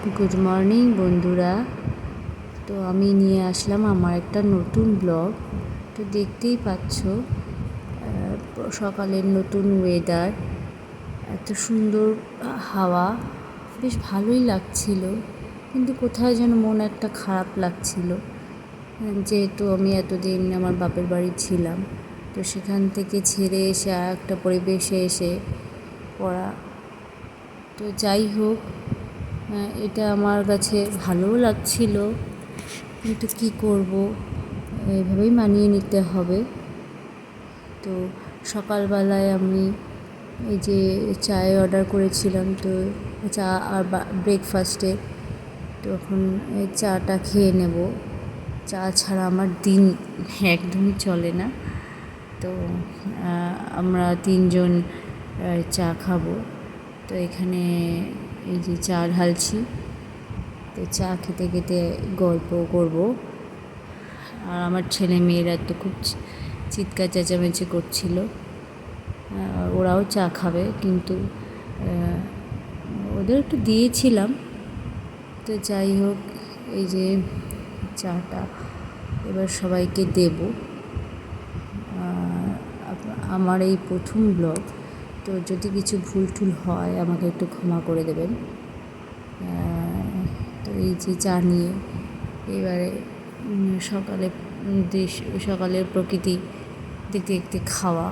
Good morning বন্ধুরা। তো আমি নিয়ে আসলাম আমার একটা নতুন ব্লগ। তো দেখতেই পাচ্ছ সকালের নতুন ওয়েদার, এত সুন্দর হাওয়া, বেশ ভালোই লাগছিল। কিন্তু কোথায় যেন মন একটা খারাপ লাগছিল, যেহেতু আমি এতদিন আমার বাপের বাড়ি ছিলাম। তো সেখান থেকে ছেড়ে এসে আর একটা পরিবেশে এসে পড়া। তো যাই হোক, এটা আমার কাছে ভালোও লাগছিল, কিন্তু কী করব, এভাবেই মানিয়ে নিতে হবে। তো সকালবেলায় আমি এই যে চায়ে অর্ডার করেছিলাম, তো চা আর ব্রেকফাস্টে, তো এখন এই চাটা খেয়ে নেব। চা ছাড়া আমার দিন একদমই চলে না। তো আমরা 3 জন চা খাবো। তো এখানে এই যে চা ঢালছি, তো চা খেতে খেতে গল্প করব। আর আমার ছেলে মেয়েরা তো খুব চিৎকার চেঁচামেচি করছিল, ওরাও চা খাবে, কিন্তু ওদের একটু দিয়েছিলাম। তো যাই হোক, এই যে চাটা এবার সবাইকে দেব। আমার এই প্রথম ব্লগ, তো যদি কিছু ভুল টুল হয় আমাকে একটু ক্ষমা করে দেবেন। তো এই যে চা নিয়ে এবারে সকালের প্রকৃতি দেখতে দেখতে খাওয়া,